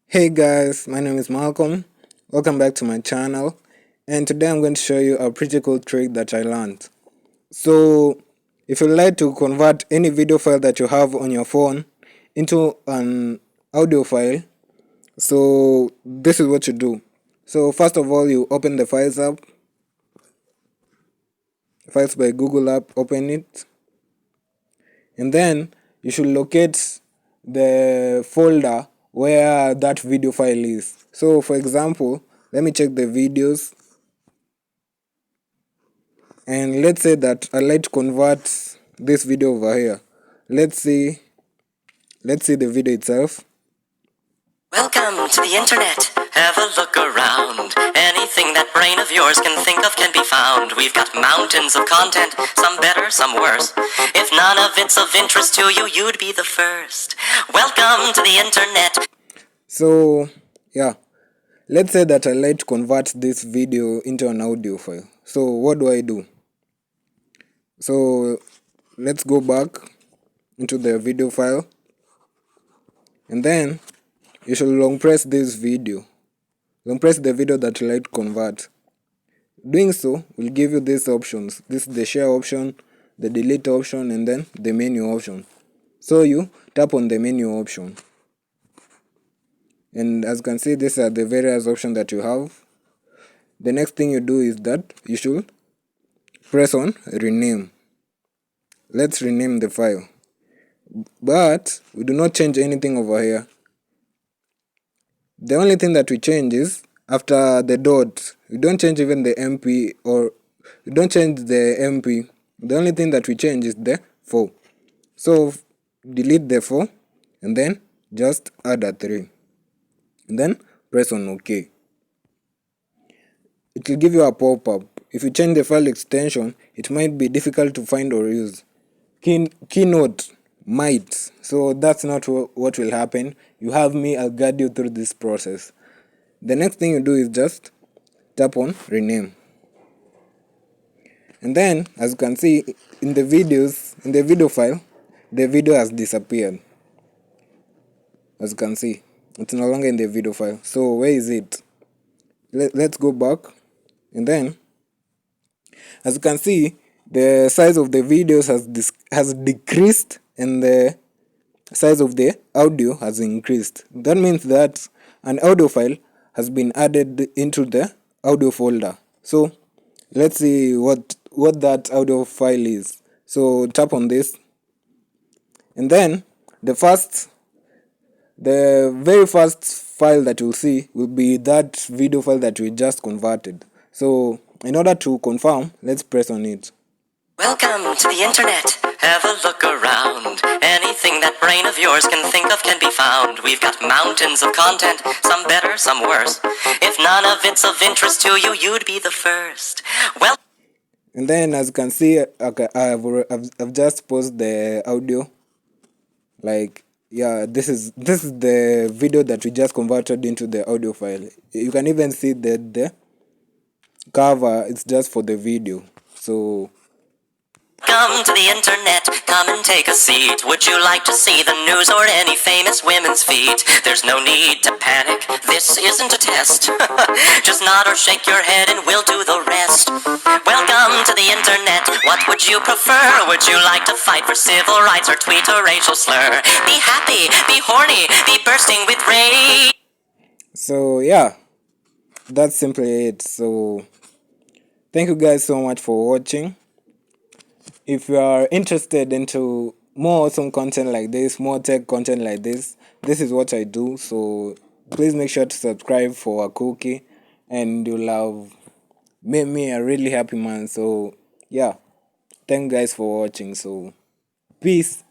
Hey guys, my name is Malcolm. Welcome back to my channel. And today I'm going to show you a pretty cool trick that I learned. So, if you'd like to convert any video file that you have on your phone into an audio file, so this is what you do. So, first of all, you open the Files app, Files by Google app, open it. And then you should locate the folder where that video file is. So for example, let me check the videos, and let's say that I like to convert this video over here. Let's see the video itself. Welcome to the internet. Have a look around. Anything that brain of yours can think of can be found. We've got mountains of content, some better, some worse. If none of it's of interest to you, you'd be the first. Welcome to the internet. So yeah, let's say that I like to convert this video into an audio file. So what do? So let's go back into the video file, and then you should long press this video. Long press the video that you like to convert. Doing so will give you these options. This is the share option, the delete option, and then the menu option. So you tap on the menu option. And as you can see, these are the various options that you have. The next thing you do is that you should press on rename. Let's rename the file. But we do not change anything over here. The only thing that we change is after the dot. We don't change even the MP, or we don't change the MP. The only thing that we change is the 4. So delete the 4 and then just add a 3. And then press on OK. It will give you a pop-up. If you change the file extension, it might be difficult to find or use. Keynote might. So that's not what will happen. You have me, I'll guide you through this process. The next thing you do is just tap on rename. And then, as you can see in the video file, the video has disappeared. As you can see, it's no longer in the video file. So where is it? Let's go back. And then, as you can see, the size of the videos has decreased and the size of the audio has increased. That means that an audio file has been added into the audio folder. So let's see what that audio file is. So tap on this, and then the very first file that you'll see will be that video file that we just converted. So in order to confirm, let's press on it. Welcome to the internet. Have a look around. Anything that brain of yours can think of can be found. We've got mountains of content, some better, some worse. If none of it's of interest to you, you'd be the first. Well. And then, as you can see, okay, I've just paused the audio. Like, yeah, this is the video that we just converted into the audio file. You can even see that the cover is just for the video. So come to the internet, come and take a seat. Would you like to see the news or any famous women's feet? There's no need to panic, this isn't a test. Just nod or shake your head and we'll do the rest. Welcome to the internet, what would you prefer? Would you like to fight for civil rights or tweet a racial slur? Be happy, be horny, be bursting with rage. So yeah, that's simply it. So thank you guys so much for watching. If you are interested into more awesome content like this, more tech content like this is what I do. So please make sure to subscribe for a cookie, and you'll have made me a really happy man. So yeah, thank you guys for watching. So peace.